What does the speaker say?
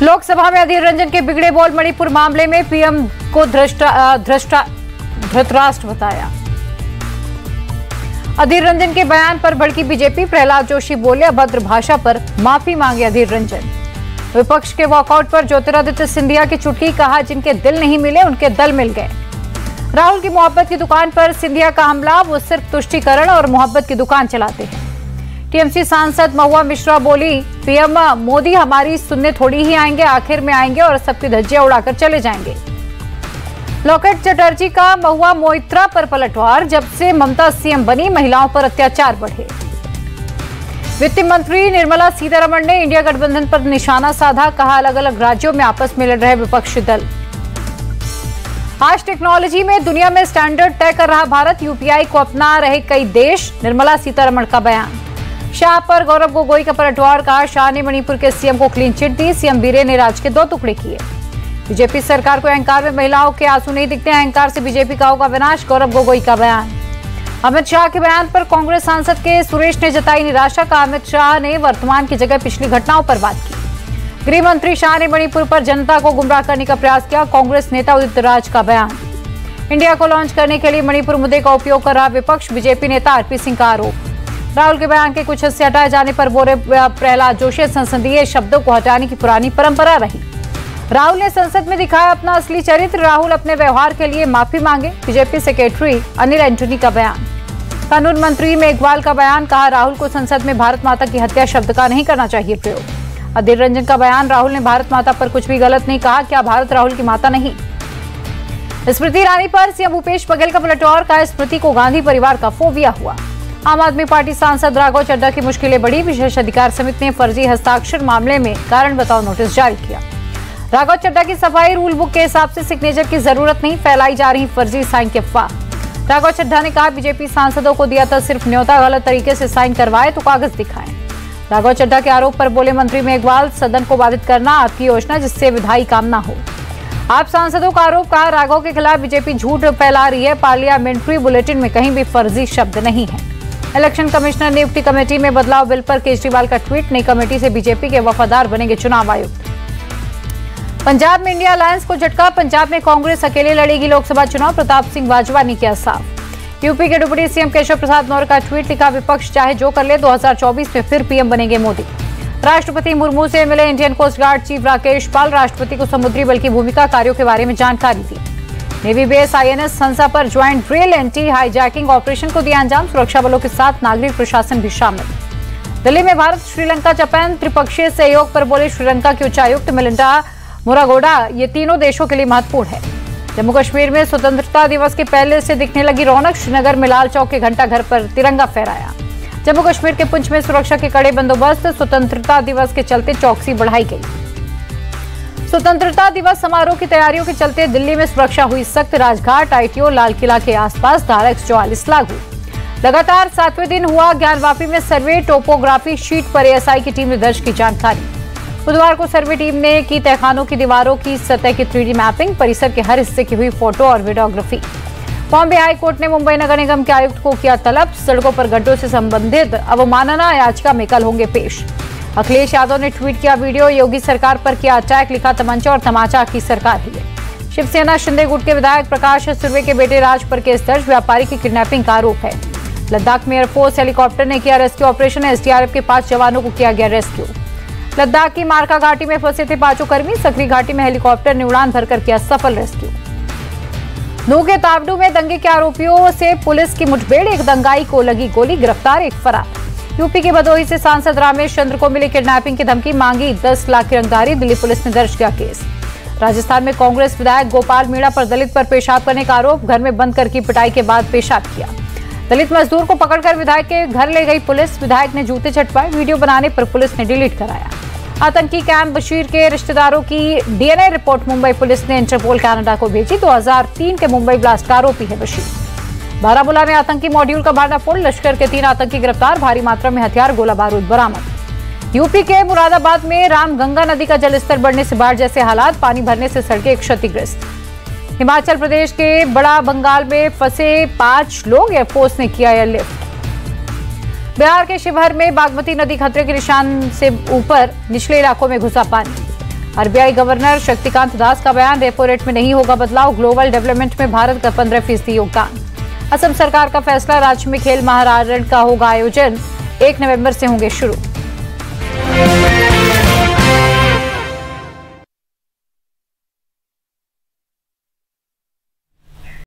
लोकसभा में अधीर रंजन के बिगड़े बोल, मणिपुर मामले में पीएम को धृतराष्ट्र बताया। अधीर रंजन के बयान पर भड़की बीजेपी, प्रहलाद जोशी बोले अभद्र भाषा पर माफी मांगे अधीर रंजन। विपक्ष के वॉकआउट पर ज्योतिरादित्य सिंधिया की चुटकी, कहा जिनके दिल नहीं मिले उनके दल मिल गए। राहुल की मोहब्बत की दुकान पर सिंधिया का हमला, वो सिर्फ तुष्टीकरण और मोहब्बत की दुकान चलाते हैं। टीएमसी सांसद महुआ मिश्रा बोली पीएम मोदी हमारी सुनने थोड़ी ही आएंगे, आखिर में आएंगे और सबकी धज्जियां उड़ाकर चले जाएंगे। लॉकेट चटर्जी का महुआ मोइत्रा पर पलटवार, जब से ममता सीएम बनी महिलाओं पर अत्याचार बढ़े। वित्त मंत्री निर्मला सीतारमण ने इंडिया गठबंधन पर निशाना साधा, कहा अलग अलग राज्यों में आपस में लड़ रहे विपक्षी दल। आज टेक्नोलॉजी में दुनिया में स्टैंडर्ड तय कर रहा भारत, यूपीआई को अपना रहे कई देश, निर्मला सीतारमण का बयान। शाह पर गौरव गोगोई का पलटवार, कहा शाह ने मणिपुर के सीएम को क्लीन चिट दी, सीएम बीरे ने राज्य के 2 टुकड़े किए। बीजेपी सरकार को अहंकार में महिलाओं के आंसू नहीं दिखते, अहंकार से बीजेपी का होगा विनाश, गौरव गोगोई का बयान। अमित शाह के बयान पर कांग्रेस सांसद के सुरेश ने जताई निराशा, का अमित शाह ने वर्तमान की जगह पिछली घटनाओं पर बात की। गृह मंत्री शाह ने मणिपुर पर जनता को गुमराह करने का प्रयास किया, कांग्रेस नेता उदित राज का बयान। इंडिया को लॉन्च करने के लिए मणिपुर मुद्दे का उपयोग कर रहा विपक्ष, बीजेपी नेता आरपी सिंह का आरोप। राहुल के बयान के कुछ हिस्से हटाए जाने पर बोले प्रहलाद जोशी, संसदीय शब्दों को हटाने की पुरानी परंपरा रही। राहुल ने संसद में दिखाया अपना असली चरित्र, राहुल अपने व्यवहार के लिए माफी मांगे। बीजेपी सेक्रेटरी अनिल एंटनी का बयान। कानून मंत्री मेघवाल का बयान, कहा राहुल को संसद में भारत माता की हत्या शब्द का नहीं करना चाहिए प्रयोग। अधीर रंजन का बयान, राहुल ने भारत माता पर कुछ भी गलत नहीं कहा, क्या भारत राहुल की माता नहीं। स्मृति ईरानी पर सीएम भूपेश बघेल का पलटवार, कहा स्मृति को गांधी परिवार का फोबिया हुआ। आम आदमी पार्टी सांसद राघव चड्ढा की मुश्किलें बढ़ी, विशेष अधिकार समिति ने फर्जी हस्ताक्षर मामले में कारण बताओ नोटिस जारी किया। राघव चड्ढा की सफाई, रूल बुक के हिसाब से सिग्नेचर की जरूरत नहीं, फैलाई जा रही फर्जी साइन की अफवाह। राघव चड्ढा ने कहा बीजेपी सांसदों को दिया था सिर्फ न्योता, गलत तरीके से साइन करवाए तो कागज दिखाएं। राघव चड्ढा के आरोप पर बोले मंत्री मेघवाल, सदन को बाधित करना आपकी योजना, जिससे विधायी काम न हो। आप सांसदों का आरोप, कहा राघव के खिलाफ बीजेपी झूठ फैला रही है, पार्लियामेंट्री बुलेटिन में कहीं भी फर्जी शब्द नहीं है। इलेक्शन कमिश्नर नियुक्ति कमेटी में बदलाव बिल पर केजरीवाल का ट्वीट, नई कमेटी से बीजेपी के वफादार बनेंगे चुनाव आयुक्त। पंजाब में इंडिया अलायंस को झटका, पंजाब में कांग्रेस अकेले लड़ेगी लोकसभा चुनाव, प्रताप सिंह बाजवा ने किया साफ। यूपी के डिप्टी सीएम केशव प्रसाद मौर्य का ट्वीट, लिखा विपक्ष चाहे जो कर ले 2024 में फिर पीएम बनेंगे मोदी। राष्ट्रपति मुर्मू से मिले Indian coast guard chief Rakesh Pal, राष्ट्रपति को समुद्री बल की भूमिका, कार्यों के बारे में जानकारी दी। नेवी बेस आईएनएस हंसा पर joint drill anti hijacking operation को दिया अंजाम, सुरक्षा बलों के साथ नागरिक प्रशासन भी शामिल। दिल्ली में भारत श्रीलंका जापान त्रिपक्षीय सहयोग पर बोले श्रीलंका के उच्चायुक्त मिलिंडा मुरागोडा, ये तीनों देशों के लिए महत्वपूर्ण है। जम्मू कश्मीर में स्वतंत्रता दिवस के पहले से दिखने लगी रौनक, श्रीनगर में लाल चौक के घंटा घर पर तिरंगा फहराया। जम्मू कश्मीर के पुंछ में सुरक्षा के कड़े बंदोबस्त, स्वतंत्रता दिवस के चलते चौकसी बढ़ाई गई। स्वतंत्रता दिवस समारोह की तैयारियों के चलते दिल्ली में सुरक्षा हुई सख्त, राजघाट, आईटीओ, लाल किला के आसपास धारा 144 लागू। लगातार 7वें दिन हुआ ज्ञानवापी में सर्वे, टोपोग्राफी शीट पर एएसआई की टीम ने दर्ज की जानकारी। बुधवार को सर्वे टीम ने की तहखानों की दीवारों की सतह की 3D मैपिंग, परिसर के हर हिस्से की हुई फोटो और वीडियोग्राफी। बॉम्बे हाई कोर्ट ने मुंबई नगर निगम के आयुक्त को किया तलब, सड़कों पर गड्ढों से संबंधित अवमानना याचिका में कल होंगे पेश। अखिलेश यादव ने ट्वीट किया वीडियो, योगी सरकार पर किया अटैक, लिखा तमंचा और तमाचा की सरकार ही है। शिवसेना शिंदे गुट के विधायक प्रकाश सुर्वे के बेटे राज पर केस दर्ज, व्यापारी की किडनैपिंग का आरोप है। लद्दाख में एयरफोर्स हेलीकॉप्टर ने किया रेस्क्यू ऑपरेशन, एसडीआरएफ के 5 जवानों को किया गया रेस्क्यू। लद्दाख की मारका घाटी में फंसे थे 5 कर्मी, सकरी घाटी में हेलीकॉप्टर ने उड़ान भरकर किया सफल रेस्क्यू। नूह के तावडू में दंगे के आरोपियों से पुलिस की मुठभेड़, एक दंगाई को लगी गोली, गिरफ्तार एक फरार। यूपी के भदोही से सांसद रामेश चंद्र को मिली किडनैपिंग की धमकी, मांगी 10 लाख की रंगदारी, दिल्ली पुलिस ने दर्ज किया केस। राजस्थान में कांग्रेस विधायक गोपाल मीणा पर दलित पर पेशाब करने का आरोप, घर में बंद कर की पिटाई के बाद पेशाब किया। दलित मजदूर को पकड़कर विधायक के घर ले गई पुलिस, विधायक ने जूते चटवाए, वीडियो बनाने पर पुलिस ने डिलीट कराया। आतंकी कैंप बशीर के रिश्तेदारों की डीएनए रिपोर्ट मुंबई पुलिस ने इंटरपोल कनाडा को भेजी, 2003 के मुंबई ब्लास्ट का आरोपी है बशीर। बारामूला में आतंकी मॉड्यूल का भांडाफोड़, लश्कर के 3 आतंकी गिरफ्तार, भारी मात्रा में हथियार गोला बारूद बरामद। यूपी के मुरादाबाद में रामगंगा नदी का जलस्तर बढ़ने से बाढ़ जैसे हालात, पानी भरने से सड़कें क्षतिग्रस्त। हिमाचल प्रदेश के बड़ा बंगाल में फंसे 5 लोग, एयरफोर्स ने किया एयरलिफ्ट। बिहार के शिवहर में बागमती नदी खतरे के निशान से ऊपर, निचले इलाकों में घुसा पानी। आरबीआई गवर्नर शक्तिकांत दास का बयान, रेपो रेट में नहीं होगा बदलाव, ग्लोबल डेवलपमेंट में भारत का 15% योगदान। असम सरकार का फैसला, राज्य में खेल महाराजण का होगा आयोजन, 1 नवंबर से होंगे शुरू।